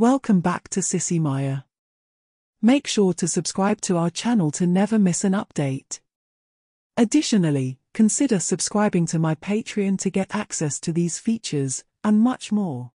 Welcome back to Sissy Maya. Make sure to subscribe to our channel to never miss an update. Additionally, consider subscribing to my Patreon to get access to these features, and much more.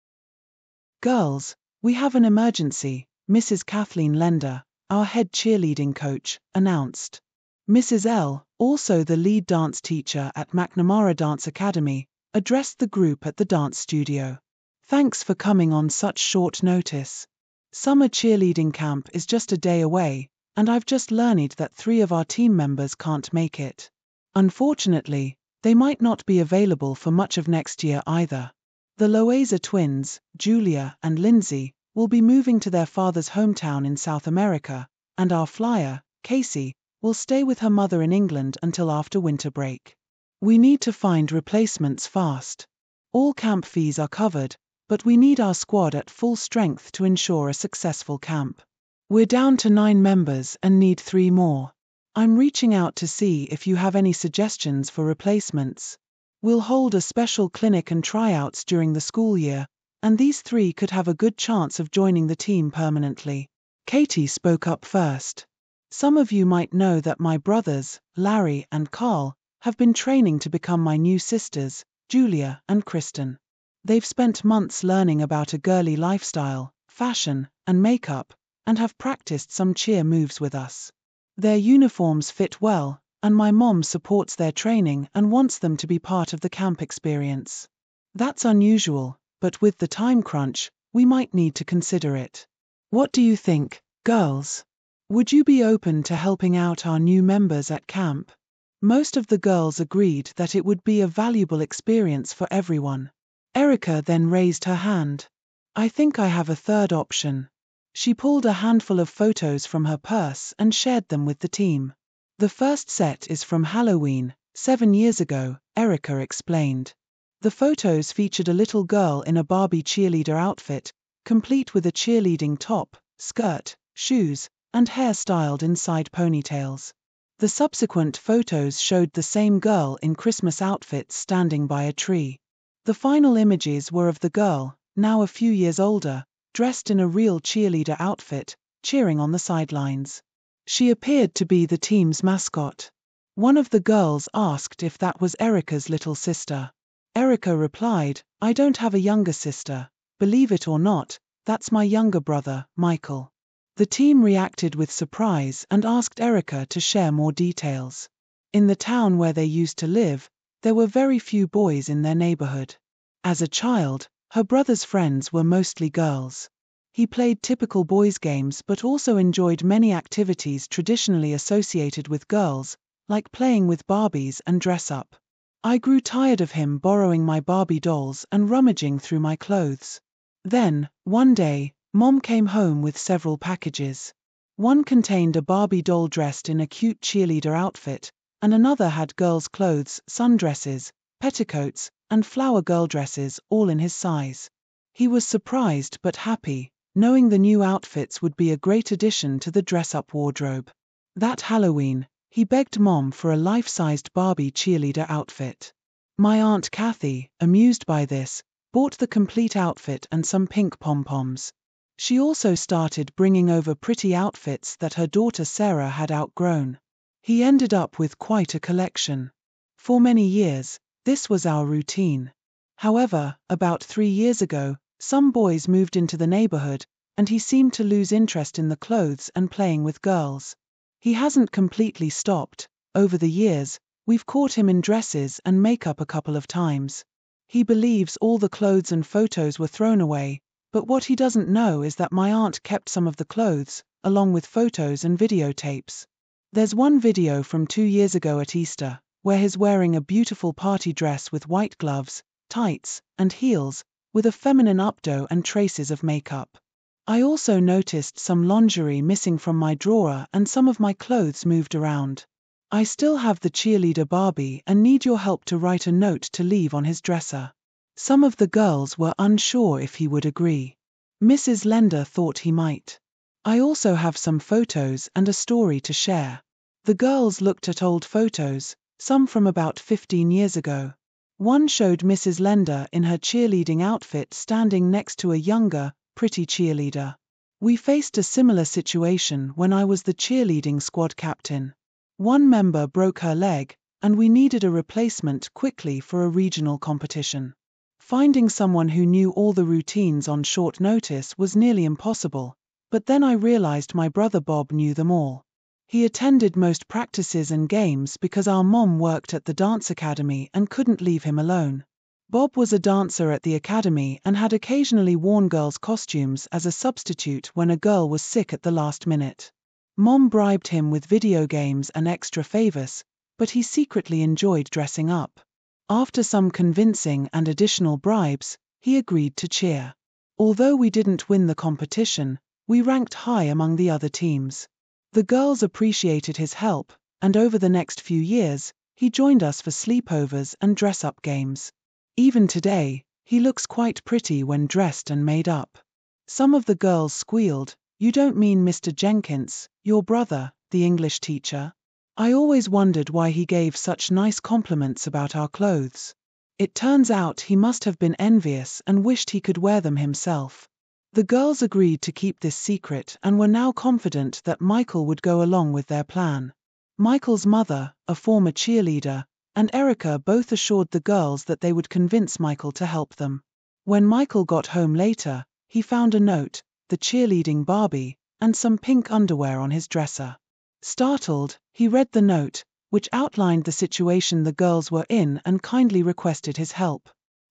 Girls, we have an emergency, Mrs. Kathleen Lender, our head cheerleading coach, announced. Mrs. L, also the lead dance teacher at McNamara Dance Academy, addressed the group at the dance studio. Thanks for coming on such short notice. Summer cheerleading camp is just a day away, and I've just learned that 3 of our team members can't make it. Unfortunately, they might not be available for much of next year either. The Loaiza twins, Julia and Lindsay, will be moving to their father's hometown in South America, and our flyer, Kasey, will stay with her mother in England until after winter break. We need to find replacements fast. All camp fees are covered, but we need our squad at full strength to ensure a successful camp. We're down to 9 members and need 3 more. I'm reaching out to see if you have any suggestions for replacements. We'll hold a special clinic and tryouts during the school year, and these 3 could have a good chance of joining the team permanently. Katie spoke up first. Some of you might know that my brothers, Larry and Carl, have been training to become my new sisters, Julia and Kristen. They've spent months learning about a girly lifestyle, fashion, and makeup, and have practiced some cheer moves with us. Their uniforms fit well, and my mom supports their training and wants them to be part of the camp experience. That's unusual, but with the time crunch, we might need to consider it. What do you think, girls? Would you be open to helping out our new members at camp? Most of the girls agreed that it would be a valuable experience for everyone. Erica then raised her hand. I think I have a third option. She pulled a handful of photos from her purse and shared them with the team. The first set is from Halloween, 7 years ago, Erica explained. The photos featured a little girl in a Barbie cheerleader outfit, complete with a cheerleading top, skirt, shoes, and hair styled in side ponytails. The subsequent photos showed the same girl in Christmas outfits standing by a tree. The final images were of the girl, now a few years older, dressed in a real cheerleader outfit, cheering on the sidelines. She appeared to be the team's mascot. One of the girls asked if that was Erica's little sister. Erica replied, I don't have a younger sister. Believe it or not, that's my younger brother, Michael. The team reacted with surprise and asked Erica to share more details. In the town where they used to live, there were very few boys in their neighborhood. As a child, her brother's friends were mostly girls. He played typical boys' games but also enjoyed many activities traditionally associated with girls, like playing with Barbies and dress-up. I grew tired of him borrowing my Barbie dolls and rummaging through my clothes. Then, one day, Mom came home with several packages. One contained a Barbie doll dressed in a cute cheerleader outfit, and another had girls' clothes, sundresses, petticoats, and flower girl dresses, all in his size. He was surprised but happy, knowing the new outfits would be a great addition to the dress-up wardrobe. That Halloween, he begged Mom for a life-sized Barbie cheerleader outfit. My Aunt Kathy, amused by this, bought the complete outfit and some pink pom-poms. She also started bringing over pretty outfits that her daughter Sarah had outgrown. He ended up with quite a collection. For many years, this was our routine. However, about 3 years ago, some boys moved into the neighborhood, and he seemed to lose interest in the clothes and playing with girls. He hasn't completely stopped. Over the years, we've caught him in dresses and makeup a couple of times. He believes all the clothes and photos were thrown away, but what he doesn't know is that my aunt kept some of the clothes, along with photos and videotapes. There's one video from 2 years ago at Easter, where he's wearing a beautiful party dress with white gloves, tights, and heels, with a feminine updo and traces of makeup. I also noticed some lingerie missing from my drawer and some of my clothes moved around. I still have the cheerleader Barbie and need your help to write a note to leave on his dresser. Some of the girls were unsure if he would agree. Mrs. Lender thought he might. I also have some photos and a story to share. The girls looked at old photos, some from about 15 years ago. One showed Mrs. Lender in her cheerleading outfit standing next to a younger, pretty cheerleader. We faced a similar situation when I was the cheerleading squad captain. One member broke her leg, and we needed a replacement quickly for a regional competition. Finding someone who knew all the routines on short notice was nearly impossible, but then I realized my brother Bob knew them all. He attended most practices and games because our mom worked at the dance academy and couldn't leave him alone. Bob was a dancer at the academy and had occasionally worn girls' costumes as a substitute when a girl was sick at the last minute. Mom bribed him with video games and extra favors, but he secretly enjoyed dressing up. After some convincing and additional bribes, he agreed to cheer. Although we didn't win the competition, we ranked high among the other teams. The girls appreciated his help, and over the next few years, he joined us for sleepovers and dress-up games. Even today, he looks quite pretty when dressed and made up. Some of the girls squealed, "You don't mean Mr. Jenkins, your brother, the English teacher?" I always wondered why he gave such nice compliments about our clothes. It turns out he must have been envious and wished he could wear them himself. The girls agreed to keep this secret and were now confident that Michael would go along with their plan. Michael's mother, a former cheerleader, and Erica both assured the girls that they would convince Michael to help them. When Michael got home later, he found a note, the cheerleading Barbie, and some pink underwear on his dresser. Startled, he read the note, which outlined the situation the girls were in and kindly requested his help.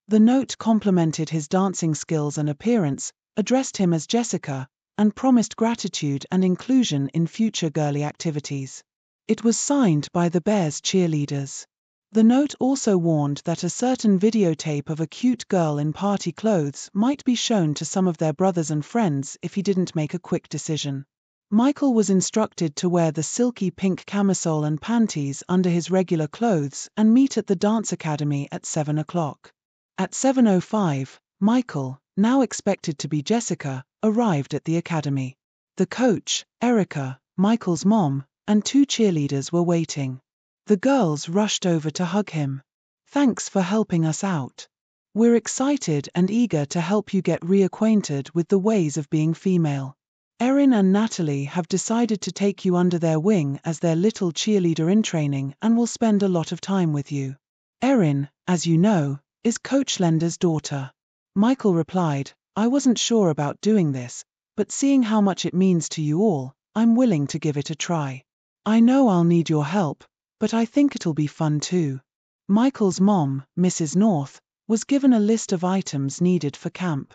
The note complimented his dancing skills and appearance, addressed him as Jessica, and promised gratitude and inclusion in future girly activities. It was signed by the Bears cheerleaders. The note also warned that a certain videotape of a cute girl in party clothes might be shown to some of their brothers and friends if he didn't make a quick decision. Michael was instructed to wear the silky pink camisole and panties under his regular clothes and meet at the dance academy at 7 o'clock. At 7:05, Michael, now expected to be Jessica, arrived at the academy. The coach, Erica, Michael's mom, and 2 cheerleaders were waiting. The girls rushed over to hug him. "Thanks for helping us out. We're excited and eager to help you get reacquainted with the ways of being female. Erin and Natalie have decided to take you under their wing as their little cheerleader in training and will spend a lot of time with you. Erin, as you know, is Coach Lender's daughter." Michael replied, "I wasn't sure about doing this, but seeing how much it means to you all, I'm willing to give it a try. I know I'll need your help, but I think it'll be fun too." Michael's mom, Mrs. North, was given a list of items needed for camp.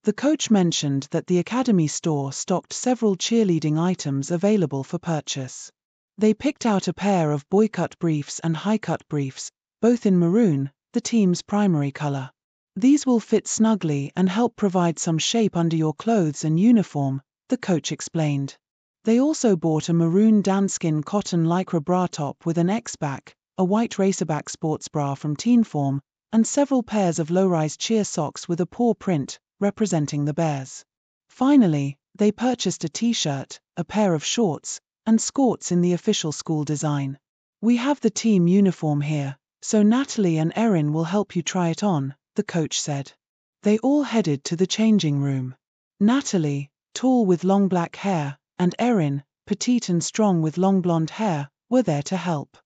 The coach mentioned that the academy store stocked several cheerleading items available for purchase. They picked out a pair of boy-cut briefs and high-cut briefs, both in maroon, the team's primary color. "These will fit snugly and help provide some shape under your clothes and uniform," the coach explained. They also bought a maroon danskin cotton lycra bra top with an X-back, a white racerback sports bra from Teenform, and several pairs of low-rise cheer socks with a paw print, representing the Bears. Finally, they purchased a t-shirt, a pair of shorts, and skirts in the official school design. "We have the team uniform here, so Natalie and Erin will help you try it on," the coach said. They all headed to the changing room. Natalie, tall with long black hair, and Erin, petite and strong with long blonde hair, were there to help.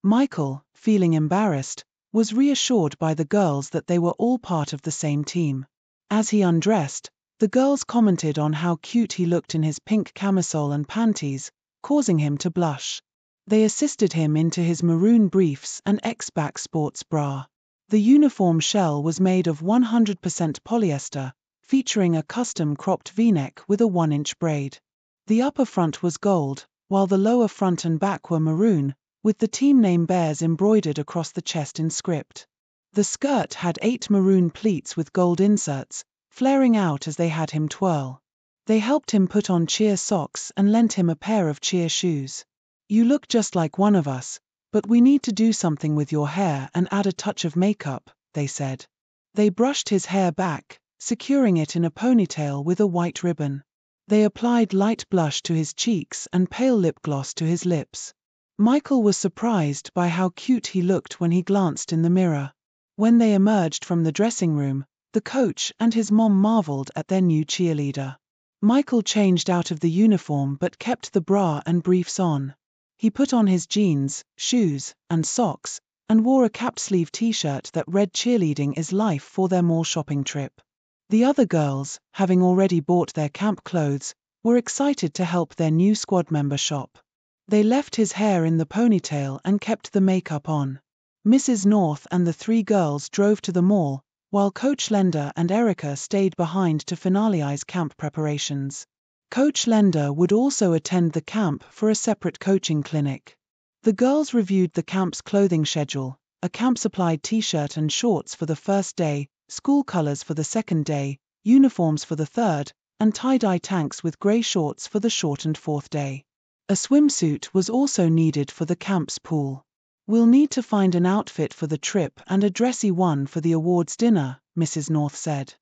Michael, feeling embarrassed, was reassured by the girls that they were all part of the same team. As he undressed, the girls commented on how cute he looked in his pink camisole and panties, causing him to blush. They assisted him into his maroon briefs and X-back sports bra. The uniform shell was made of 100% polyester, featuring a custom cropped V-neck with a 1-inch braid. The upper front was gold, while the lower front and back were maroon, with the team name Bears embroidered across the chest in script. The skirt had 8 maroon pleats with gold inserts, flaring out as they had him twirl. They helped him put on cheer socks and lent him a pair of cheer shoes. "You look just like one of us, but we need to do something with your hair and add a touch of makeup," they said. They brushed his hair back, securing it in a ponytail with a white ribbon. They applied light blush to his cheeks and pale lip gloss to his lips. Michael was surprised by how cute he looked when he glanced in the mirror. When they emerged from the dressing room, The coach and his mom marveled at their new cheerleader. Michael changed out of the uniform but kept the bra and briefs on. He put on his jeans, shoes, and socks, and wore a capped-sleeve t-shirt that read "Cheerleading is life" for their mall shopping trip. The other girls, having already bought their camp clothes, were excited to help their new squad member shop. They left his hair in the ponytail and kept the makeup on. Mrs. North and the 3 girls drove to the mall, while Coach Lender and Erica stayed behind to finalize camp preparations. Coach Lender would also attend the camp for a separate coaching clinic. The girls reviewed the camp's clothing schedule: a camp-supplied t-shirt and shorts for the first day, school colors for the second day, uniforms for the third, and tie-dye tanks with gray shorts for the shortened fourth day. A swimsuit was also needed for the camp's pool. "We'll need to find an outfit for the trip and a dressy one for the awards dinner," Mrs. North said.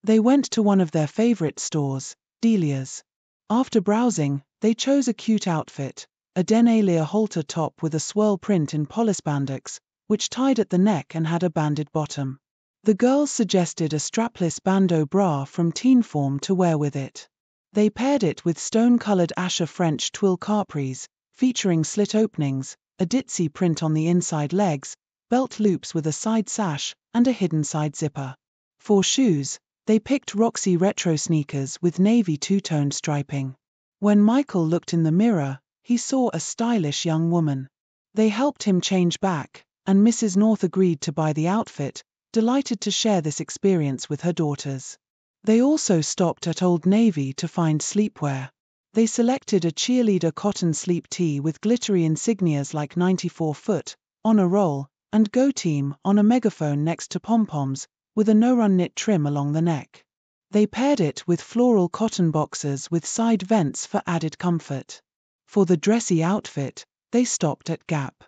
They went to one of their favorite stores, Delia's. After browsing, they chose a cute outfit: a denier halter top with a swirl print in polyspandex, which tied at the neck and had a banded bottom. The girls suggested a strapless bandeau bra from Teen Form to wear with it. They paired it with stone-colored Asher French twill capris, featuring slit openings, a ditzy print on the inside legs, belt loops with a side sash, and a hidden side zipper. For shoes, they picked Roxy retro sneakers with navy two-toned striping. When Michael looked in the mirror, he saw a stylish young woman. They helped him change back, and Mrs. North agreed to buy the outfit, delighted to share this experience with her daughters. They also stopped at Old Navy to find sleepwear. They selected a cheerleader cotton sleep tee with glittery insignias like 94 Foot, On a Roll, and Go Team on a megaphone next to pom-poms, with a no-run knit trim along the neck. They paired it with floral cotton boxers with side vents for added comfort. For the dressy outfit, they stopped at Gap.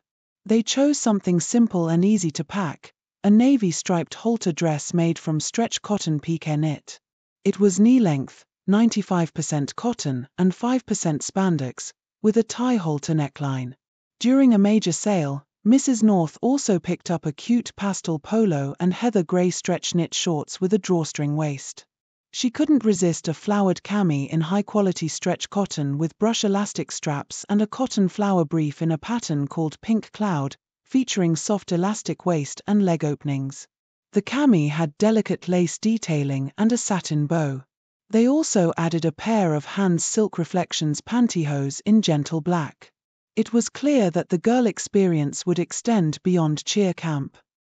They chose something simple and easy to pack: a navy striped halter dress made from stretch cotton piqué knit. It was knee-length, 95% cotton and 5% spandex, with a tie halter neckline. During a major sale, Mrs. North also picked up a cute pastel polo and heather gray stretch knit shorts with a drawstring waist. She couldn't resist a flowered cami in high-quality stretch cotton with brush elastic straps and a cotton flower brief in a pattern called Pink Cloud, featuring soft elastic waist and leg openings. The cami had delicate lace detailing and a satin bow. They also added a pair of Hans Silk Reflections pantyhose in gentle black. It was clear that the girl experience would extend beyond cheer camp.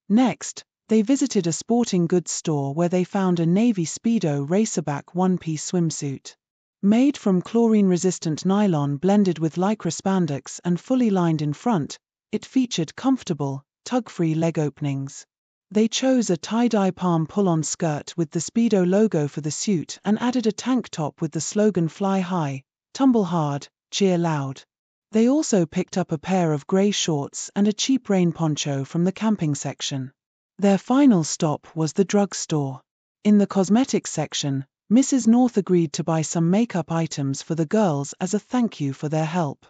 Next, they visited a sporting goods store where they found a navy Speedo racerback one-piece swimsuit. Made from chlorine-resistant nylon blended with lycra spandex and fully lined in front, it featured comfortable, tug-free leg openings. They chose a tie-dye palm pull-on skirt with the Speedo logo for the suit and added a tank top with the slogan "Fly High, Tumble Hard, Cheer Loud." They also picked up a pair of gray shorts and a cheap rain poncho from the camping section. Their final stop was the drugstore. In the cosmetics section, Mrs. North agreed to buy some makeup items for the girls as a thank you for their help.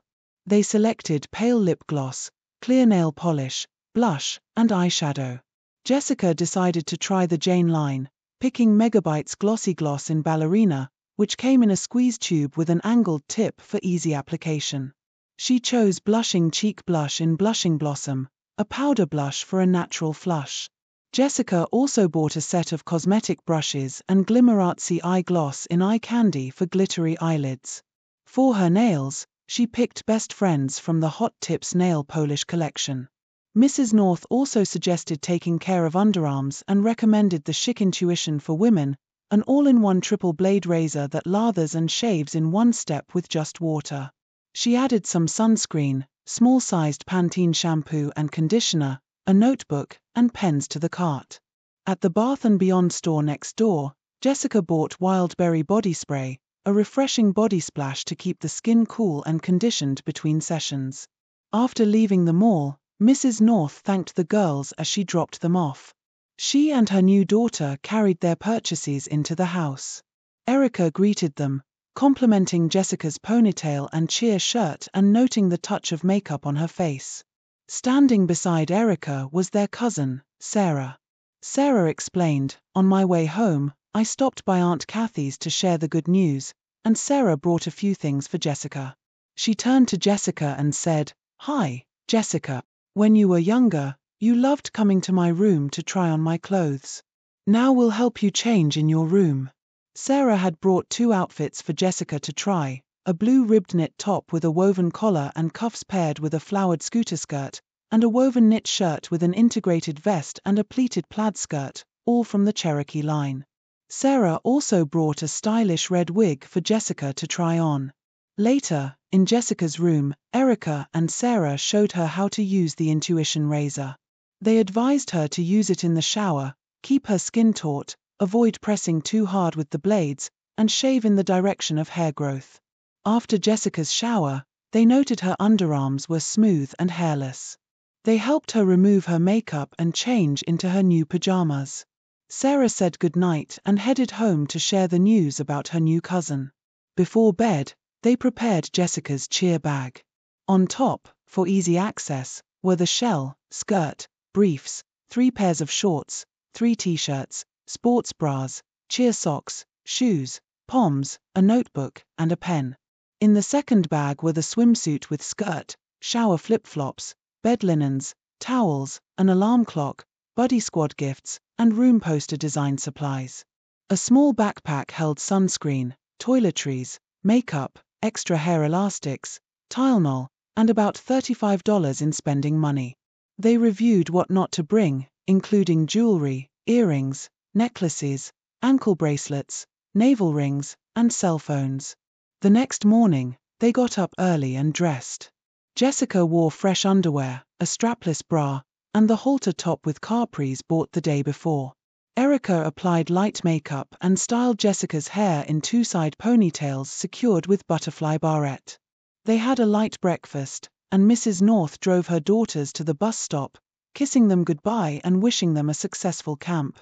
They selected pale lip gloss, clear nail polish, blush, and eyeshadow. Jessica decided to try the Jane line, picking Megabytes Glossy Gloss in Ballerina, which came in a squeeze tube with an angled tip for easy application. She chose Blushing Cheek Blush in Blushing Blossom, a powder blush for a natural flush. Jessica also bought a set of cosmetic brushes and Glimmerartsy eye gloss in Eye Candy for glittery eyelids. For her nails, she picked Best Friends from the Hot Tips nail polish collection. Mrs. North also suggested taking care of underarms and recommended the Chic Intuition for Women, an all-in-one triple blade razor that lathers and shaves in one step with just water. She added some sunscreen, small-sized Pantene shampoo and conditioner, a notebook, and pens to the cart. At the Bath & Beyond store next door, Jessica bought Wildberry body spray, a refreshing body splash to keep the skin cool and conditioned between sessions. After leaving the mall, Mrs. North thanked the girls as she dropped them off. She and her new daughter carried their purchases into the house. Erica greeted them, complimenting Jessica's ponytail and cheer shirt and noting the touch of makeup on her face. Standing beside Erica was their cousin, Sarah. Sarah explained, "On my way home, I stopped by Aunt Kathy's to share the good news, and Sarah brought a few things for Jessica." She turned to Jessica and said, "Hi, Jessica. When you were younger, you loved coming to my room to try on my clothes. Now we'll help you change in your room." Sarah had brought 2 outfits for Jessica to try, a blue ribbed knit top with a woven collar and cuffs paired with a flowered scooter skirt, and a woven knit shirt with an integrated vest and a pleated plaid skirt, all from the Cherokee line. Sarah also brought a stylish red wig for Jessica to try on. Later, in Jessica's room, Erica and Sarah showed her how to use the Intuition razor. They advised her to use it in the shower, keep her skin taut, avoid pressing too hard with the blades, and shave in the direction of hair growth. After Jessica's shower, they noted her underarms were smooth and hairless. They helped her remove her makeup and change into her new pajamas. Sarah said goodnight and headed home to share the news about her new cousin. Before bed, they prepared Jessica's cheer bag. On top, for easy access, were the shell, skirt, briefs, 3 pairs of shorts, 3 t-shirts, sports bras, cheer socks, shoes, poms, a notebook, and a pen. In the second bag were the swimsuit with skirt, shower flip-flops, bed linens, towels, an alarm clock, buddy squad gifts, and room poster design supplies. A small backpack held sunscreen, toiletries, makeup, extra hair elastics, Tylenol, and about $35 in spending money. They reviewed what not to bring, including jewelry, earrings, necklaces, ankle bracelets, navel rings, and cell phones. The next morning, they got up early and dressed. Jessica wore fresh underwear, a strapless bra, and the halter top with capris bought the day before. Erica applied light makeup and styled Jessica's hair in 2 side ponytails secured with butterfly barrette. They had a light breakfast, and Mrs. North drove her daughters to the bus stop, kissing them goodbye and wishing them a successful camp.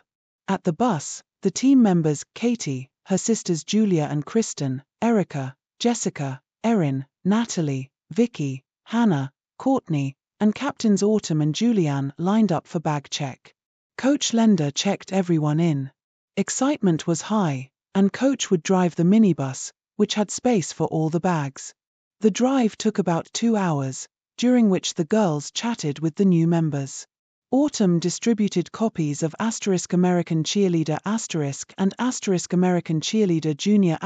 At the bus, the team members, Katie, her sisters Julia and Kristen, Erica, Jessica, Erin, Natalie, Vicky, Hannah, Courtney, and Captains Autumn and Julianne lined up for bag check. Coach Lender checked everyone in. Excitement was high, and Coach would drive the minibus, which had space for all the bags. The drive took about 2 hours, during which the girls chatted with the new members. Autumn distributed copies of American Cheerleader and American Cheerleader Junior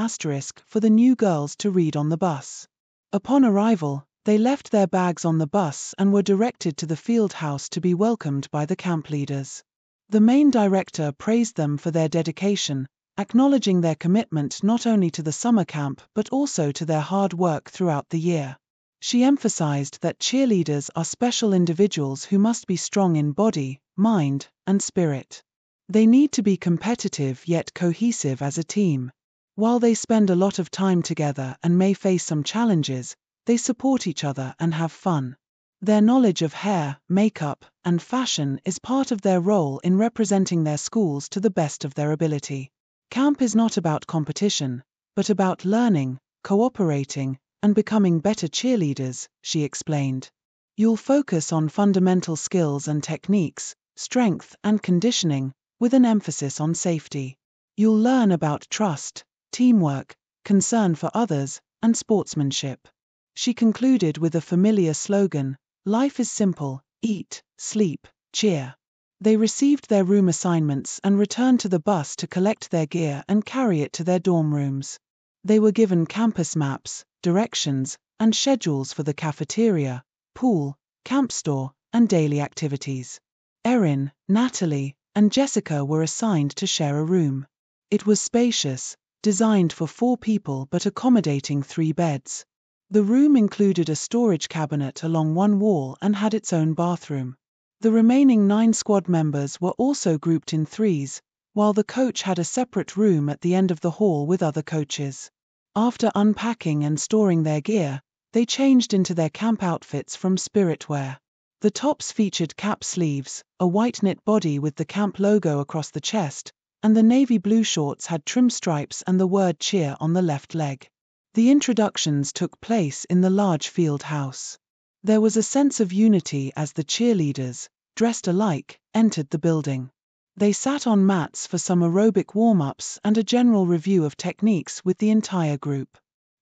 for the new girls to read on the bus. Upon arrival, they left their bags on the bus and were directed to the field house to be welcomed by the camp leaders. The main director praised them for their dedication, acknowledging their commitment not only to the summer camp but also to their hard work throughout the year. She emphasized that cheerleaders are special individuals who must be strong in body, mind, and spirit. They need to be competitive yet cohesive as a team. While they spend a lot of time together and may face some challenges, they support each other and have fun. Their knowledge of hair, makeup, and fashion is part of their role in representing their schools to the best of their ability. Camp is not about competition, but about learning, cooperating, and becoming better cheerleaders, she explained. You'll focus on fundamental skills and techniques, strength and conditioning, with an emphasis on safety. You'll learn about trust, teamwork, concern for others, and sportsmanship. She concluded with a familiar slogan, "Life is simple, eat, sleep, cheer." They received their room assignments and returned to the bus to collect their gear and carry it to their dorm rooms. They were given campus maps, directions, and schedules for the cafeteria, pool, camp store, and daily activities. Erin, Natalie, and Jessica were assigned to share a room. It was spacious, designed for 4 people but accommodating 3 beds. The room included a storage cabinet along one wall and had its own bathroom. The remaining 9 squad members were also grouped in 3s, while the coach had a separate room at the end of the hall with other coaches. After unpacking and storing their gear, they changed into their camp outfits from Spirit Wear. The tops featured cap sleeves, a white knit body with the camp logo across the chest, and the navy blue shorts had trim stripes and the word cheer on the left leg. The introductions took place in the large field house. There was a sense of unity as the cheerleaders, dressed alike, entered the building. They sat on mats for some aerobic warm-ups and a general review of techniques with the entire group.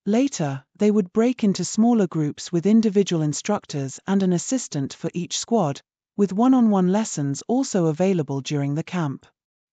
Later, they would break into smaller groups with individual instructors and an assistant for each squad, with one-on-one lessons also available during the camp.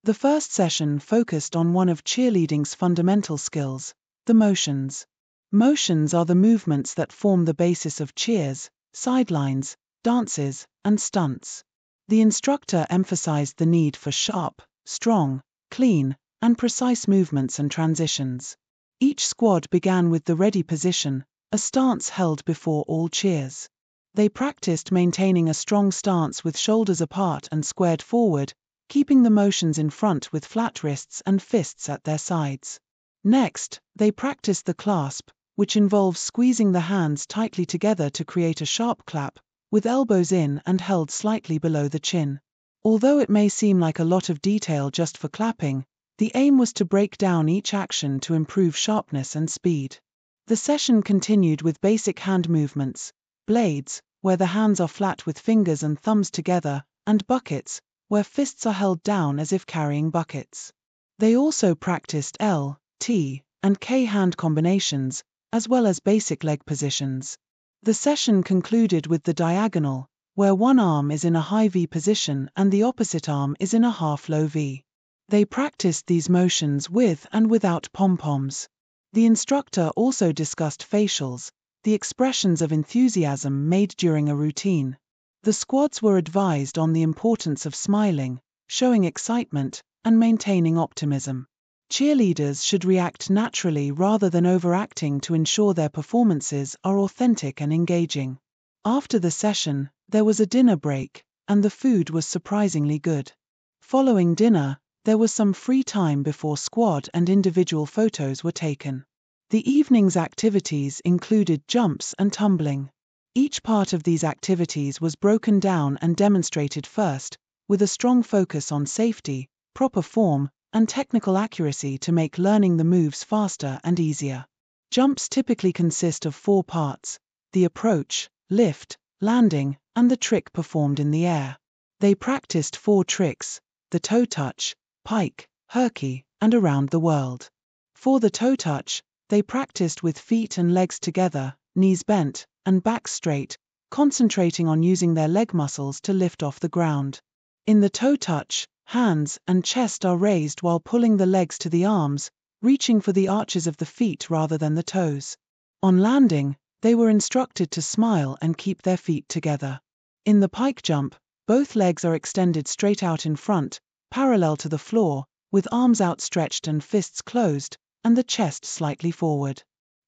The first session focused on one of cheerleading's fundamental skills, the motions. Motions are the movements that form the basis of cheers, sidelines, dances, and stunts. The instructor emphasized the need for sharp, strong, clean, and precise movements and transitions. Each squad began with the ready position, a stance held before all cheers. They practiced maintaining a strong stance with shoulders apart and squared forward, keeping the motions in front with flat wrists and fists at their sides. Next, they practiced the clasp, which involves squeezing the hands tightly together to create a sharp clap, with elbows in and held slightly below the chin. Although it may seem like a lot of detail just for clapping, the aim was to break down each action to improve sharpness and speed. The session continued with basic hand movements, blades, where the hands are flat with fingers and thumbs together, and buckets, where fists are held down as if carrying buckets. They also practiced L, T, and K hand combinations, as well as basic leg positions. The session concluded with the diagonal, where one arm is in a high V position and the opposite arm is in a half-low V. They practiced these motions with and without pom-poms. The instructor also discussed facials, the expressions of enthusiasm made during a routine. The squads were advised on the importance of smiling, showing excitement, and maintaining optimism. Cheerleaders should react naturally rather than overacting to ensure their performances are authentic and engaging. After the session, there was a dinner break, and the food was surprisingly good. Following dinner, there was some free time before squad and individual photos were taken. The evening's activities included jumps and tumbling. Each part of these activities was broken down and demonstrated first, with a strong focus on safety, proper form, and technical accuracy to make learning the moves faster and easier. Jumps typically consist of 4 parts: the approach, lift, landing, and the trick performed in the air. They practiced 4 tricks: the toe touch, pike, herky, and around the world. For the toe touch, they practiced with feet and legs together, knees bent, and back straight, concentrating on using their leg muscles to lift off the ground. In the toe touch, hands and chest are raised while pulling the legs to the arms, reaching for the arches of the feet rather than the toes. On landing, they were instructed to smile and keep their feet together. In the pike jump, both legs are extended straight out in front, parallel to the floor, with arms outstretched and fists closed, and the chest slightly forward.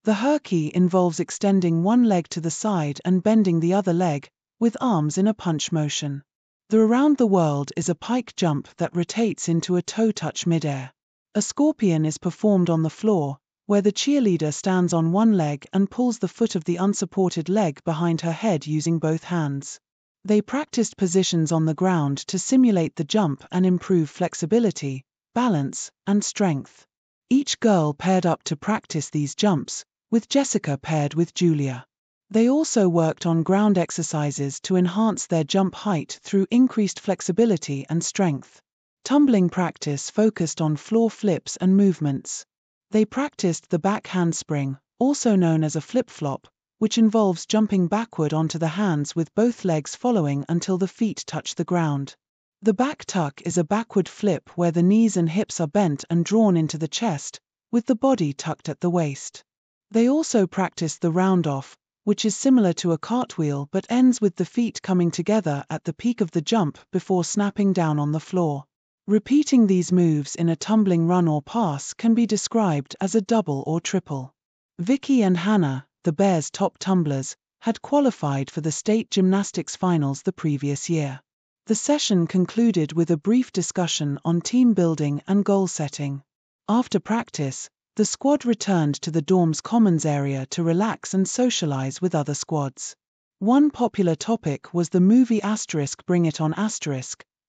The herky involves extending one leg to the side and bending the other leg, with arms in a punch motion. The around the world is a pike jump that rotates into a toe touch midair. A scorpion is performed on the floor, where the cheerleader stands on one leg and pulls the foot of the unsupported leg behind her head using both hands. They practiced positions on the ground to simulate the jump and improve flexibility, balance, and strength. Each girl paired up to practice these jumps, with Jessica paired with Julia. They also worked on ground exercises to enhance their jump height through increased flexibility and strength. Tumbling practice focused on floor flips and movements. They practiced the back handspring, also known as a flip-flop, which involves jumping backward onto the hands with both legs following until the feet touch the ground. The back tuck is a backward flip where the knees and hips are bent and drawn into the chest, with the body tucked at the waist. They also practiced the round-off, which is similar to a cartwheel but ends with the feet coming together at the peak of the jump before snapping down on the floor. Repeating these moves in a tumbling run or pass can be described as a double or triple. Vicky and Hannah, the Bears' top tumblers, had qualified for the state gymnastics finals the previous year. The session concluded with a brief discussion on team building and goal setting. After practice, the squad returned to the dorm's commons area to relax and socialize with other squads. One popular topic was the movie Bring It On!,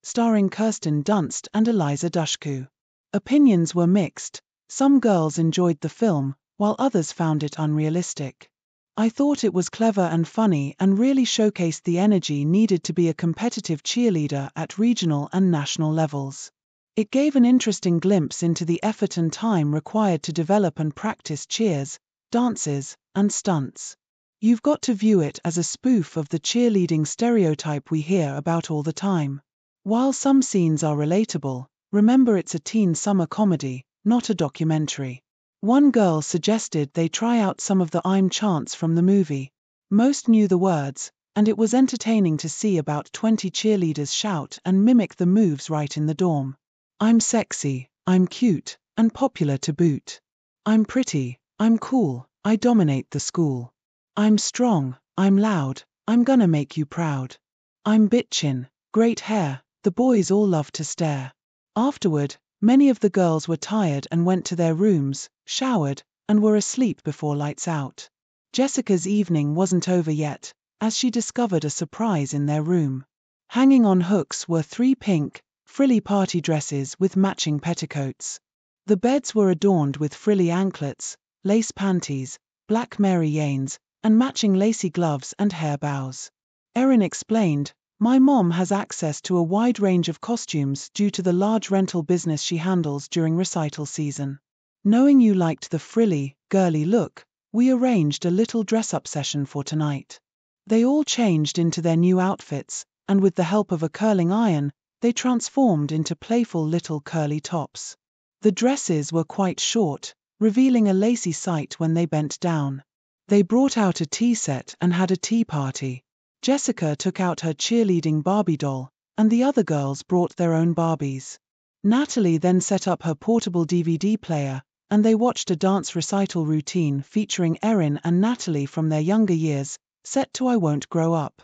starring Kirsten Dunst and Eliza Dushku. Opinions were mixed. Some girls enjoyed the film, while others found it unrealistic. I thought it was clever and funny and really showcased the energy needed to be a competitive cheerleader at regional and national levels. It gave an interesting glimpse into the effort and time required to develop and practice cheers, dances, and stunts. You've got to view it as a spoof of the cheerleading stereotype we hear about all the time. While some scenes are relatable, remember it's a teen summer comedy, not a documentary. One girl suggested they try out some of the I'm chants from the movie. Most knew the words, and it was entertaining to see about 20 cheerleaders shout and mimic the moves right in the dorm. I'm sexy, I'm cute, and popular to boot. I'm pretty, I'm cool, I dominate the school. I'm strong, I'm loud, I'm gonna make you proud. I'm bitchin', great hair, the boys all love to stare. Afterward, many of the girls were tired and went to their rooms, showered, and were asleep before lights out. Jessica's evening wasn't over yet, as she discovered a surprise in their room. Hanging on hooks were 3 pink, frilly party dresses with matching petticoats. The beds were adorned with frilly anklets, lace panties, black Mary Janes, and matching lacy gloves and hair bows. Erin explained, "My mom has access to a wide range of costumes due to the large rental business she handles during recital season. Knowing you liked the frilly, girly look, we arranged a little dress-up session for tonight." They all changed into their new outfits, and with the help of a curling iron, they transformed into playful little curly tops. The dresses were quite short, revealing a lacy sight when they bent down. They brought out a tea set and had a tea party. Jessica took out her cheerleading Barbie doll, and the other girls brought their own Barbies. Natalie then set up her portable DVD player, and they watched a dance recital routine featuring Erin and Natalie from their younger years, set to I Won't Grow Up.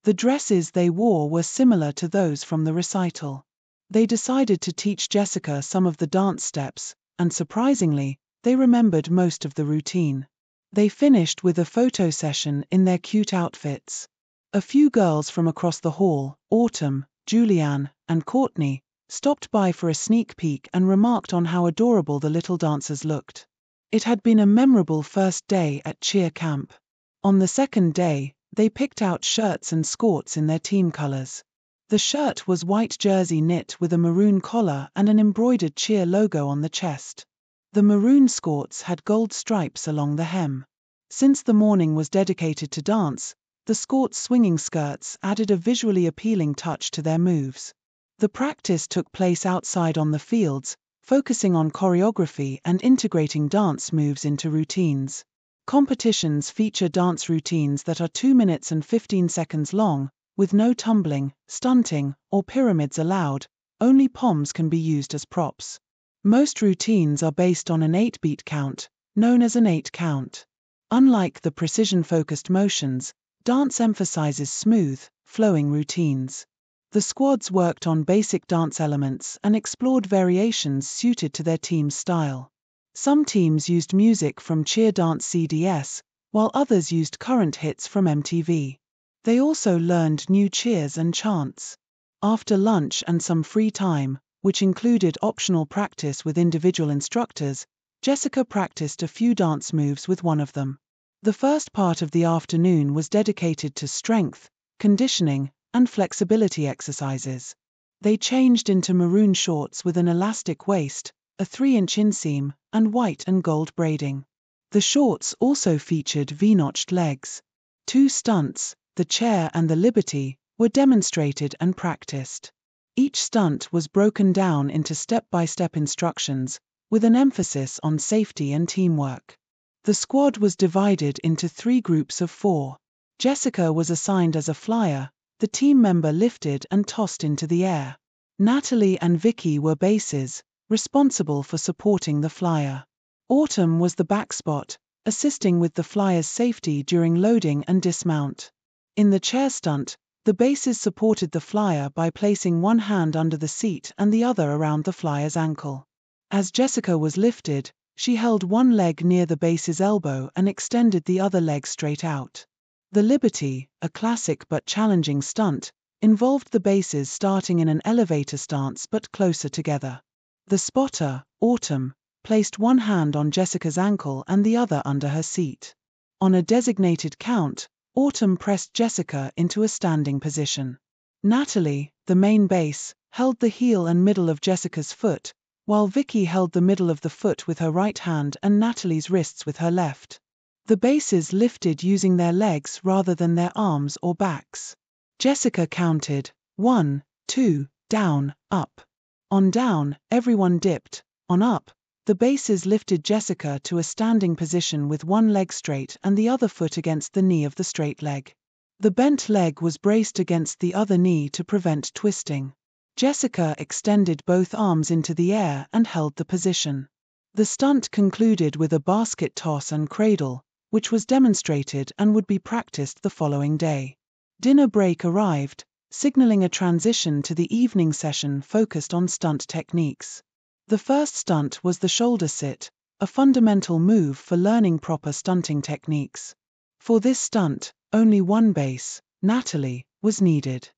The dresses they wore were similar to those from the recital. They decided to teach Jessica some of the dance steps, and surprisingly, they remembered most of the routine. They finished with a photo session in their cute outfits. A few girls from across the hall, Autumn, Julianne, and Courtney, stopped by for a sneak peek and remarked on how adorable the little dancers looked. It had been a memorable first day at cheer camp. On the second day, they picked out shirts and skirts in their team colors. The shirt was white jersey knit with a maroon collar and an embroidered cheer logo on the chest. The maroon skirts had gold stripes along the hem. Since the morning was dedicated to dance, the skirts' swinging skirts added a visually appealing touch to their moves. The practice took place outside on the fields, focusing on choreography and integrating dance moves into routines. Competitions feature dance routines that are 2 minutes and 15 seconds long, with no tumbling, stunting, or pyramids allowed. Only poms can be used as props. Most routines are based on an 8-beat count, known as an 8 count. Unlike the precision-focused motions, dance emphasizes smooth, flowing routines. The squads worked on basic dance elements and explored variations suited to their team's style. Some teams used music from Cheer Dance CDS, while others used current hits from MTV. They also learned new cheers and chants. After lunch and some free time, which included optional practice with individual instructors, Jessica practiced a few dance moves with one of them. The first part of the afternoon was dedicated to strength, conditioning, and flexibility exercises. They changed into maroon shorts with an elastic waist, a 3-inch inseam, and white and gold braiding. The shorts also featured V-notched legs. 2 stunts, the chair and the liberty, were demonstrated and practiced. Each stunt was broken down into step-by-step instructions, with an emphasis on safety and teamwork. The squad was divided into 3 groups of 4. Jessica was assigned as a flyer, the team member lifted and tossed into the air. Natalie and Vicky were bases, responsible for supporting the flyer. Autumn was the back spot, assisting with the flyer's safety during loading and dismount. In the chair stunt, the bases supported the flyer by placing one hand under the seat and the other around the flyer's ankle. As Jessica was lifted, she held one leg near the base's elbow and extended the other leg straight out. The Liberty, a classic but challenging stunt, involved the bases starting in an elevator stance but closer together. The spotter, Autumn, placed one hand on Jessica's ankle and the other under her seat. On a designated count, Autumn pressed Jessica into a standing position. Natalie, the main base, held the heel and middle of Jessica's foot, while Vicky held the middle of the foot with her right hand and Natalie's wrists with her left. The bases lifted using their legs rather than their arms or backs. Jessica counted, 1, 2, down, up. On down, everyone dipped. On up, the bases lifted Jessica to a standing position with one leg straight and the other foot against the knee of the straight leg. The bent leg was braced against the other knee to prevent twisting. Jessica extended both arms into the air and held the position. The stunt concluded with a basket toss and cradle, which was demonstrated and would be practiced the following day. Dinner break arrived, signaling a transition to the evening session focused on stunt techniques. The first stunt was the shoulder sit, a fundamental move for learning proper stunting techniques. For this stunt, only one base, Natalie, was needed.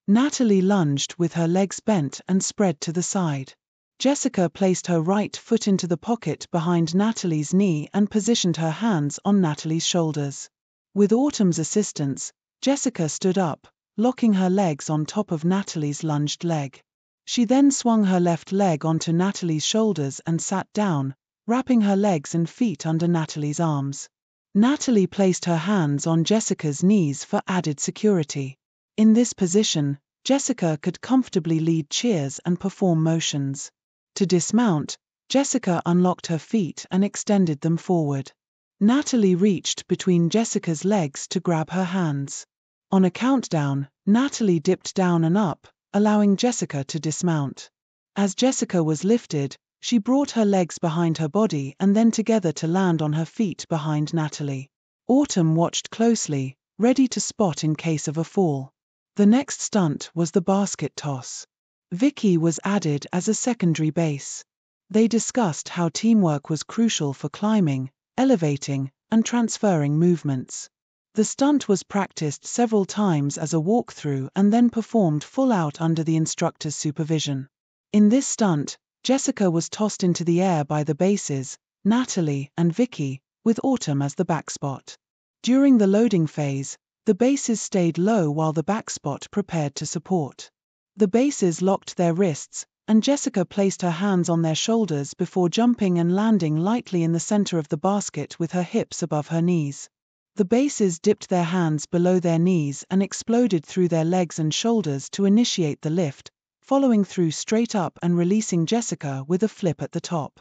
Natalie lunged with her legs bent and spread to the side. Jessica placed her right foot into the pocket behind Natalie's knee and positioned her hands on Natalie's shoulders. With Autumn's assistance, Jessica stood up, locking her legs on top of Natalie's lunged leg. She then swung her left leg onto Natalie's shoulders and sat down, wrapping her legs and feet under Natalie's arms. Natalie placed her hands on Jessica's knees for added security. In this position, Jessica could comfortably lead cheers and perform motions. To dismount, Jessica unlocked her feet and extended them forward. Natalie reached between Jessica's legs to grab her hands. On a countdown, Natalie dipped down and up, allowing Jessica to dismount. As Jessica was lifted, she brought her legs behind her body and then together to land on her feet behind Natalie. Autumn watched closely, ready to spot in case of a fall. The next stunt was the basket toss. Vicky was added as a secondary base. They discussed how teamwork was crucial for climbing, elevating, and transferring movements. The stunt was practiced several times as a walkthrough and then performed full out under the instructor's supervision. In this stunt, Jessica was tossed into the air by the bases, Natalie and Vicky, with Autumn as the backspot. During the loading phase, the bases stayed low while the backspot prepared to support. The bases locked their wrists, and Jessica placed her hands on their shoulders before jumping and landing lightly in the center of the basket with her hips above her knees. The bases dipped their hands below their knees and exploded through their legs and shoulders to initiate the lift, following through straight up and releasing Jessica with a flip at the top.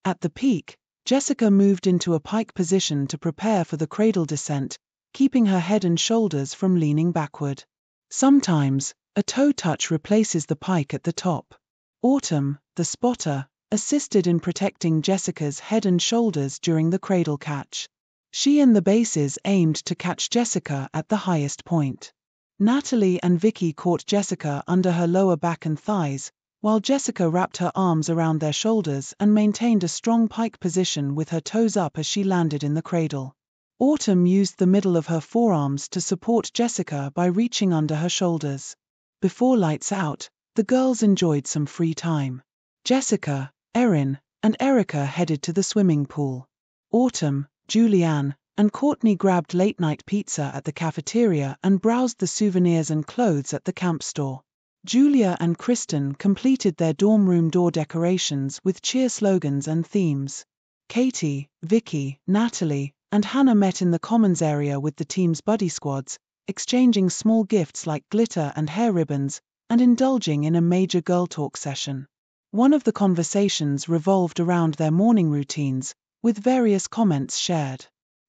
At the peak, Jessica moved into a pike position to prepare for the cradle descent, keeping her head and shoulders from leaning backward. Sometimes, a toe touch replaces the pike at the top. Autumn, the spotter, assisted in protecting Jessica's head and shoulders during the cradle catch. She and the bases aimed to catch Jessica at the highest point. Natalie and Vicky caught Jessica under her lower back and thighs, while Jessica wrapped her arms around their shoulders and maintained a strong pike position with her toes up as she landed in the cradle. Autumn used the middle of her forearms to support Jessica by reaching under her shoulders. Before lights out, the girls enjoyed some free time. Jessica, Erin, and Erica headed to the swimming pool. Autumn, Julianne, and Courtney grabbed late-night pizza at the cafeteria and browsed the souvenirs and clothes at the camp store. Julia and Kristen completed their dorm room door decorations with cheer slogans and themes. Katie, Vicky, Natalie, and Hannah met in the commons area with the team's buddy squads, exchanging small gifts like glitter and hair ribbons, and indulging in a major girl talk session. One of the conversations revolved around their morning routines, with various comments shared.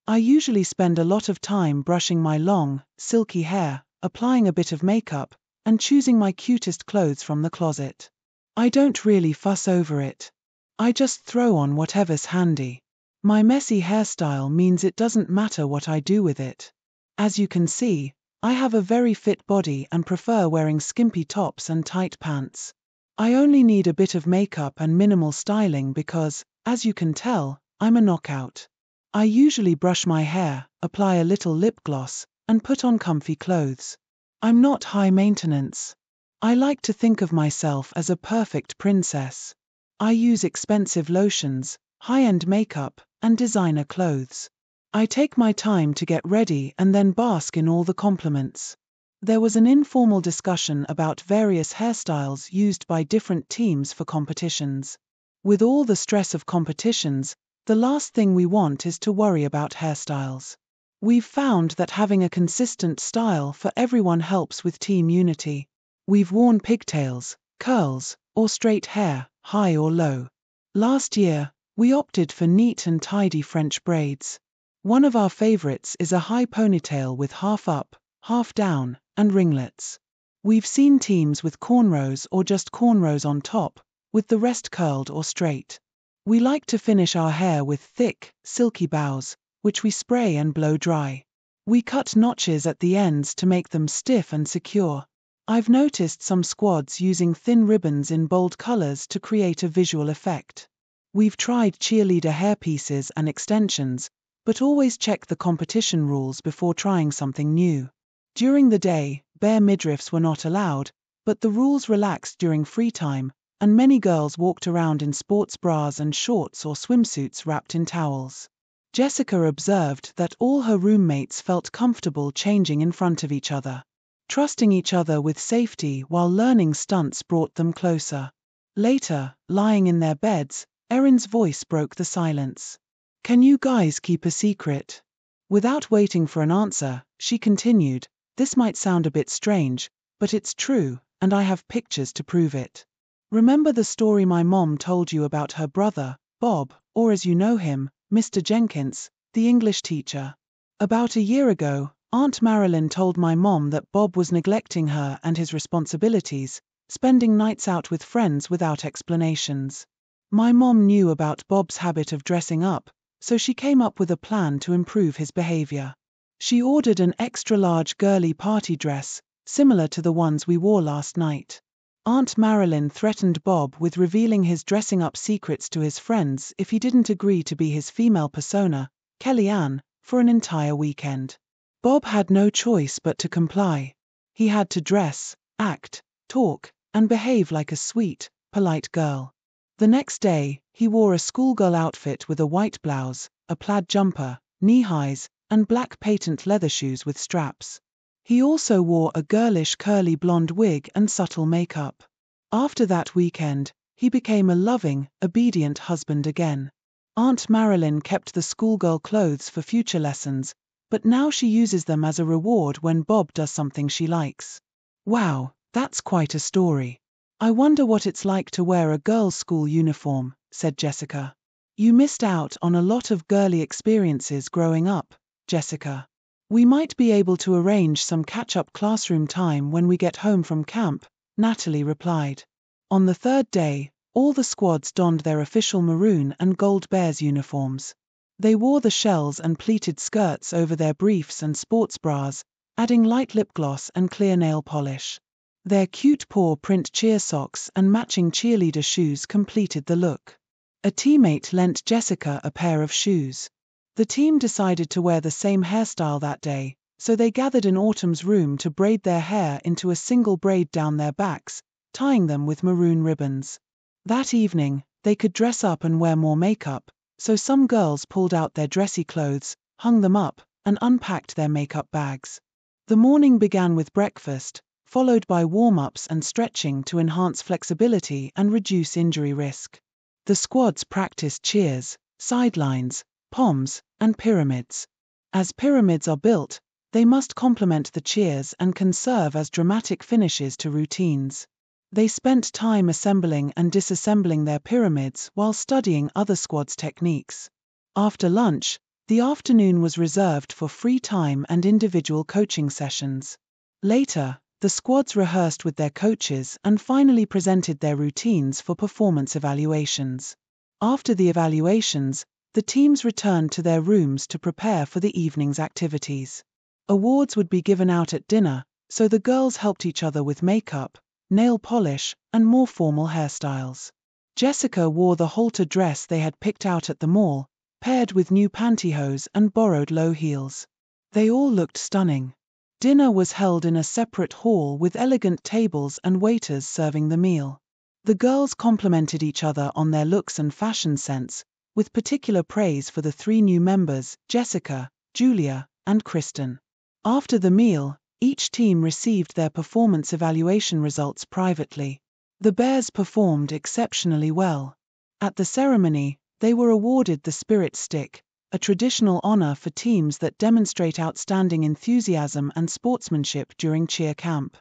I usually spend a lot of time brushing my long, silky hair, applying a bit of makeup, and choosing my cutest clothes from the closet. I don't really fuss over it. I just throw on whatever's handy. My messy hairstyle means it doesn't matter what I do with it. As you can see, I have a very fit body and prefer wearing skimpy tops and tight pants. I only need a bit of makeup and minimal styling because, as you can tell, I'm a knockout. I usually brush my hair, apply a little lip gloss, and put on comfy clothes. I'm not high maintenance. I like to think of myself as a perfect princess. I use expensive lotions, high-end makeup, and designer clothes. I take my time to get ready and then bask in all the compliments. There was an informal discussion about various hairstyles used by different teams for competitions. With all the stress of competitions, the last thing we want is to worry about hairstyles. We've found that having a consistent style for everyone helps with team unity. We've worn pigtails, curls, or straight hair, high or low. Last year, we opted for neat and tidy French braids. One of our favorites is a high ponytail with half up, half down, and ringlets. We've seen teams with cornrows or just cornrows on top, with the rest curled or straight. We like to finish our hair with thick, silky bows, which we spray and blow dry. We cut notches at the ends to make them stiff and secure. I've noticed some squads using thin ribbons in bold colors to create a visual effect. We've tried cheerleader hairpieces and extensions, but always check the competition rules before trying something new. During the day, bare midriffs were not allowed, but the rules relaxed during free time, and many girls walked around in sports bras and shorts or swimsuits wrapped in towels. Jessica observed that all her roommates felt comfortable changing in front of each other. Trusting each other with safety while learning stunts brought them closer. Later, lying in their beds, Erin's voice broke the silence. "Can you guys keep a secret?" Without waiting for an answer, she continued, "This might sound a bit strange, but it's true, and I have pictures to prove it. Remember the story my mom told you about her brother, Bob, or as you know him, Mr. Jenkins, the English teacher? About a year ago, Aunt Marilyn told my mom that Bob was neglecting her and his responsibilities, spending nights out with friends without explanations. My mom knew about Bob's habit of dressing up, so she came up with a plan to improve his behavior. She ordered an extra-large girly party dress, similar to the ones we wore last night. Aunt Marilyn threatened Bob with revealing his dressing-up secrets to his friends if he didn't agree to be his female persona, Kellyanne, for an entire weekend. Bob had no choice but to comply. He had to dress, act, talk, and behave like a sweet, polite girl. The next day, he wore a schoolgirl outfit with a white blouse, a plaid jumper, knee-highs, and black patent leather shoes with straps. He also wore a girlish curly blonde wig and subtle makeup. After that weekend, he became a loving, obedient husband again. Aunt Marilyn kept the schoolgirl clothes for future lessons, but now she uses them as a reward when Bob does something she likes. Wow, that's quite a story. I wonder what it's like to wear a girls' school uniform, said Jessica. You missed out on a lot of girly experiences growing up, Jessica. We might be able to arrange some catch-up classroom time when we get home from camp, Natalie replied. On the third day, all the squads donned their official maroon and gold Bears uniforms. They wore the shells and pleated skirts over their briefs and sports bras, adding light lip gloss and clear nail polish. Their cute paw print cheer socks and matching cheerleader shoes completed the look. A teammate lent Jessica a pair of shoes. The team decided to wear the same hairstyle that day, so they gathered in Autumn's room to braid their hair into a single braid down their backs, tying them with maroon ribbons. That evening, they could dress up and wear more makeup, so some girls pulled out their dressy clothes, hung them up, and unpacked their makeup bags. The morning began with breakfast, followed by warm-ups and stretching to enhance flexibility and reduce injury risk. The squads practiced cheers, sidelines, poms, and pyramids. As pyramids are built, they must complement the cheers and can serve as dramatic finishes to routines. They spent time assembling and disassembling their pyramids while studying other squads' techniques. After lunch, the afternoon was reserved for free time and individual coaching sessions. Later, the squads rehearsed with their coaches and finally presented their routines for performance evaluations. After the evaluations, the teams returned to their rooms to prepare for the evening's activities. Awards would be given out at dinner, so the girls helped each other with makeup, nail polish, and more formal hairstyles. Jessica wore the halter dress they had picked out at the mall, paired with new pantyhose and borrowed low heels. They all looked stunning. Dinner was held in a separate hall with elegant tables and waiters serving the meal. The girls complimented each other on their looks and fashion sense, with particular praise for the 3 new members, Jessica, Julia, and Kristen. After the meal, each team received their performance evaluation results privately. The Bears performed exceptionally well. At the ceremony, they were awarded the Spirit Stick, a traditional honor for teams that demonstrate outstanding enthusiasm and sportsmanship during cheer camp.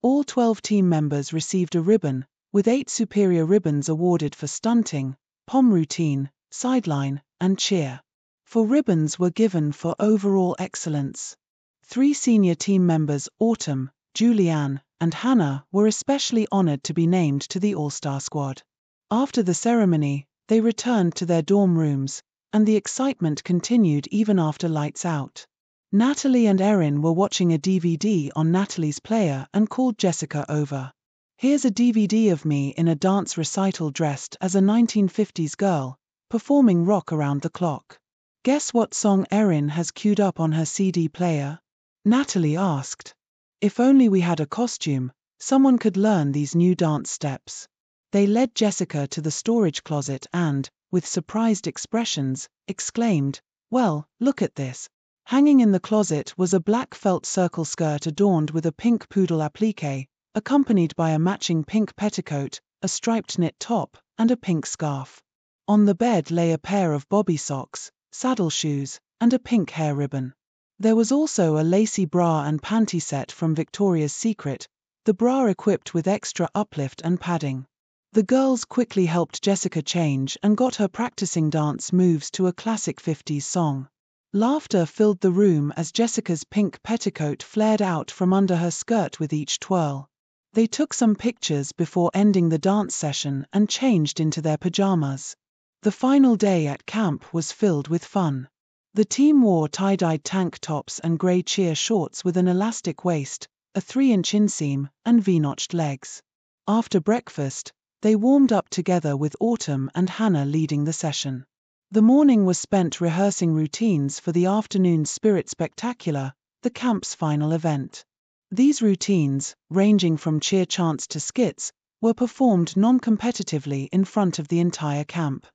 All 12 team members received a ribbon, with 8 superior ribbons awarded for stunting, pom routine, sideline, and cheer. 4 ribbons were given for overall excellence. 3 senior team members, Autumn, Julianne, and Hannah, were especially honored to be named to the All-Star squad. After the ceremony, they returned to their dorm rooms, and the excitement continued even after lights out. Natalie and Erin were watching a DVD on Natalie's player and called Jessica over. "Here's a DVD of me in a dance recital dressed as a 1950s girl, performing rock around the clock. Guess what song Erin has queued up on her CD player?" Natalie asked. "If only we had a costume, someone could learn these new dance steps." They led Jessica to the storage closet and, with surprised expressions, exclaimed, "Well, look at this." Hanging in the closet was a black felt circle skirt adorned with a pink poodle applique, accompanied by a matching pink petticoat, a striped knit top, and a pink scarf. On the bed lay a pair of bobby socks, saddle shoes, and a pink hair ribbon. There was also a lacy bra and panty set from Victoria's Secret, the bra equipped with extra uplift and padding. The girls quickly helped Jessica change and got her practicing dance moves to a classic 50s song. Laughter filled the room as Jessica's pink petticoat flared out from under her skirt with each twirl. They took some pictures before ending the dance session and changed into their pajamas. The final day at camp was filled with fun. The team wore tie-dyed tank tops and grey cheer shorts with an elastic waist, a 3-inch inseam, and V-notched legs. After breakfast, they warmed up together with Autumn and Hannah leading the session. The morning was spent rehearsing routines for the afternoon's Spirit Spectacular, the camp's final event. These routines, ranging from cheer chants to skits, were performed non-competitively in front of the entire camp.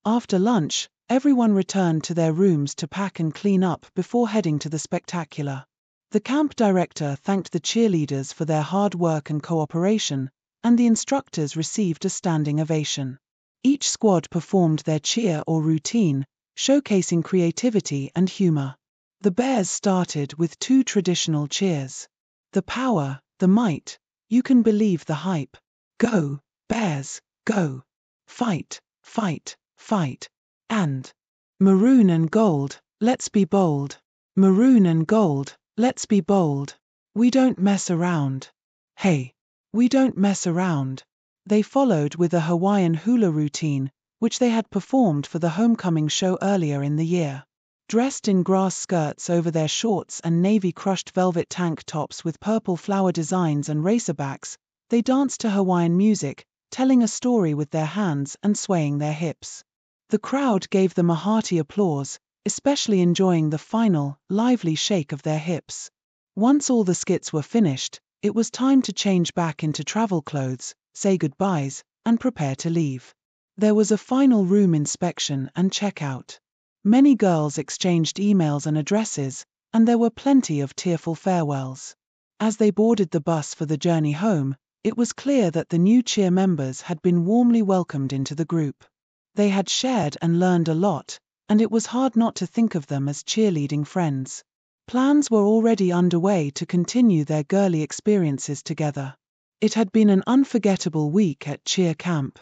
After lunch, everyone returned to their rooms to pack and clean up before heading to the spectacular. The camp director thanked the cheerleaders for their hard work and cooperation, and the instructors received a standing ovation. Each squad performed their cheer or routine, showcasing creativity and humor. The Bears started with 2 traditional cheers. The power, the might, you can believe the hype. Go, Bears, go. Fight, fight, fight. And maroon and gold, let's be bold. Maroon and gold, let's be bold. We don't mess around. Hey, we don't mess around. They followed with a Hawaiian hula routine, which they had performed for the homecoming show earlier in the year. Dressed in grass skirts over their shorts and navy crushed velvet tank tops with purple flower designs and racerbacks, they danced to Hawaiian music, telling a story with their hands and swaying their hips. The crowd gave them a hearty applause, especially enjoying the final, lively shake of their hips. Once all the skits were finished, it was time to change back into travel clothes, say goodbyes, and prepare to leave. There was a final room inspection and checkout. Many girls exchanged emails and addresses, and there were plenty of tearful farewells. As they boarded the bus for the journey home, it was clear that the new cheer members had been warmly welcomed into the group. They had shared and learned a lot, and it was hard not to think of them as cheerleading friends. Plans were already underway to continue their girly experiences together. It had been an unforgettable week at cheer camp.